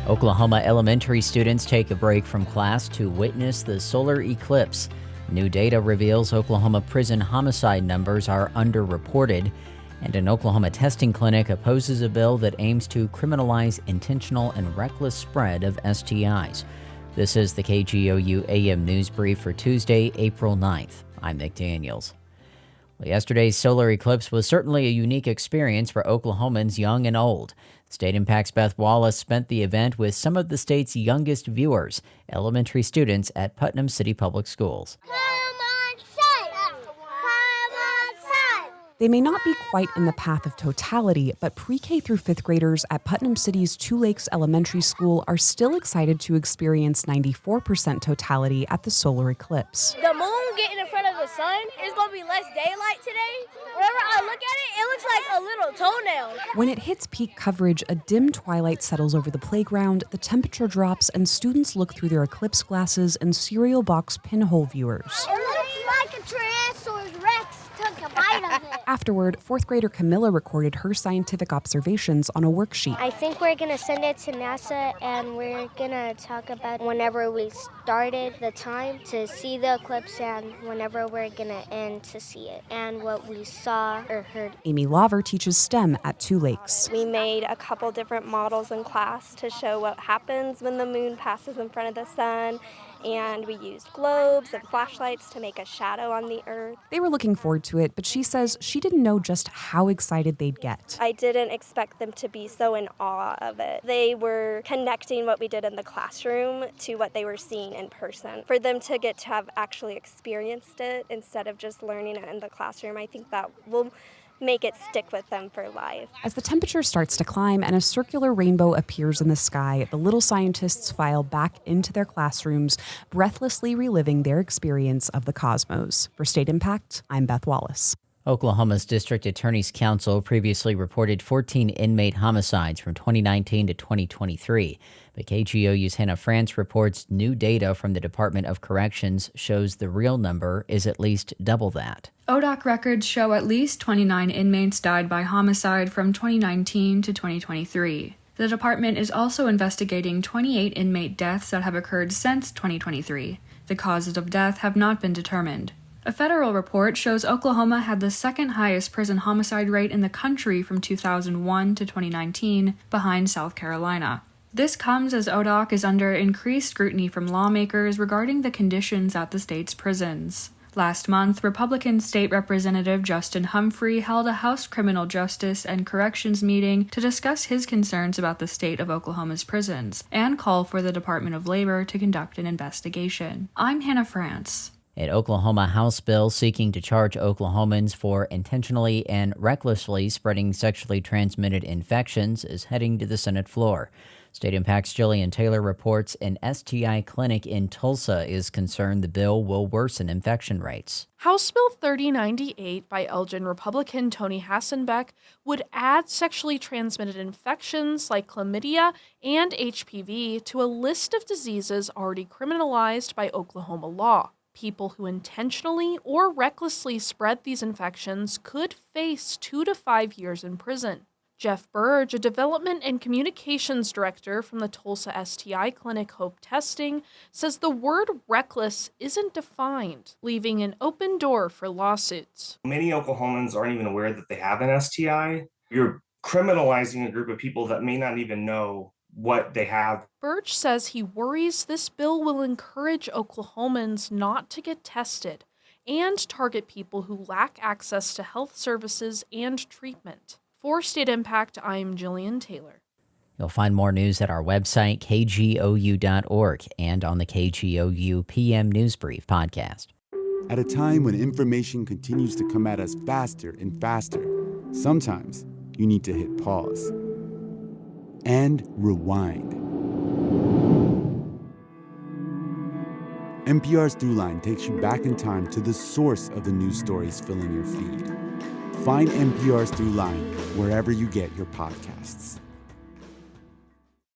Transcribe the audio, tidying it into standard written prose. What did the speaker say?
Oklahoma elementary students take a break from class to witness the solar eclipse. New data reveals Oklahoma prison homicide numbers are underreported, and an Oklahoma testing clinic opposes a bill that aims to criminalize intentional and reckless spread of STIs. This is the KGOU AM News Brief for Tuesday, April 9th. I'm Nick Daniels. Well, yesterday's solar eclipse was certainly a unique experience for Oklahomans young and old. State Impact's Beth Wallace spent the event with some of the state's youngest viewers, elementary students at Putnam City Public Schools. They may not be quite in the path of totality, but pre-K through 5th graders at Putnam City's Two Lakes Elementary School are still excited to experience 94% totality at the solar eclipse. The moon getting in front of the sun is going to be less daylight today. Whenever I look at it, it looks like a little toenail. When it hits peak coverage, a dim twilight settles over the playground, the temperature drops, and students look through their eclipse glasses and cereal box pinhole viewers. It looks like a Tyrannosaurus Rex took a bite of it. Afterward, 4th grader Camilla recorded her scientific observations on a worksheet. I think we're going to send it to NASA, and we're going to talk about whenever we started the time to see the eclipse and whenever we're going to end to see it, and what we saw or heard. Amy Laver teaches STEM at Two Lakes. We made a couple different models in class to show what happens when the moon passes in front of the sun, and we used globes and flashlights to make a shadow on the earth. They were looking forward to it, but she says she didn't know just how excited they'd get. I didn't expect them to be so in awe of it. They were connecting what we did in the classroom to what they were seeing in person. For them to get to have actually experienced it instead of just learning it in the classroom, I think that will make it stick with them for life. As the temperature starts to climb and a circular rainbow appears in the sky, the little scientists file back into their classrooms, breathlessly reliving their experience of the cosmos. For State Impact, I'm Beth Wallace. Oklahoma's District Attorney's Council previously reported 14 inmate homicides from 2019 to 2023. But KGOU's Hannah France reports new data from the Department of Corrections shows the real number is at least double that. ODOC records show at least 29 inmates died by homicide from 2019 to 2023. The department is also investigating 28 inmate deaths that have occurred since 2023. The causes of death have not been determined. A federal report shows Oklahoma had the second highest prison homicide rate in the country from 2001 to 2019, behind South Carolina. This comes as ODOC is under increased scrutiny from lawmakers regarding the conditions at the state's prisons. Last month, Republican State Representative Justin Humphrey held a House Criminal Justice and Corrections meeting to discuss his concerns about the state of Oklahoma's prisons and call for the Department of Labor to conduct an investigation. I'm Hannah France. An Oklahoma House bill seeking to charge Oklahomans for intentionally and recklessly spreading sexually transmitted infections is heading to the Senate floor. State Impact's Jillian Taylor reports an STI clinic in Tulsa is concerned the bill will worsen infection rates. House Bill 3098 by Elgin Republican Tony Hassenbeck would add sexually transmitted infections like chlamydia and HPV to a list of diseases already criminalized by Oklahoma law. People who intentionally or recklessly spread these infections could face 2 to 5 years in prison. Jeff Burge, a development and communications director from the Tulsa STI clinic Hope Testing, says the word reckless isn't defined, leaving an open door for lawsuits. Many Oklahomans aren't even aware that they have an STI. You're criminalizing a group of people that may not even know what they have. Burge says he worries this bill will encourage Oklahomans not to get tested and target people who lack access to health services and treatment. For State Impact, I'm Jillian Taylor. You'll find more news at our website, kgou.org, and on the KGOU PM News Brief podcast. At a time when information continues to come at us faster and faster, sometimes you need to hit pause and rewind. NPR's Throughline takes you back in time to the source of the news stories filling your feed. Find NPR's Throughline wherever you get your podcasts.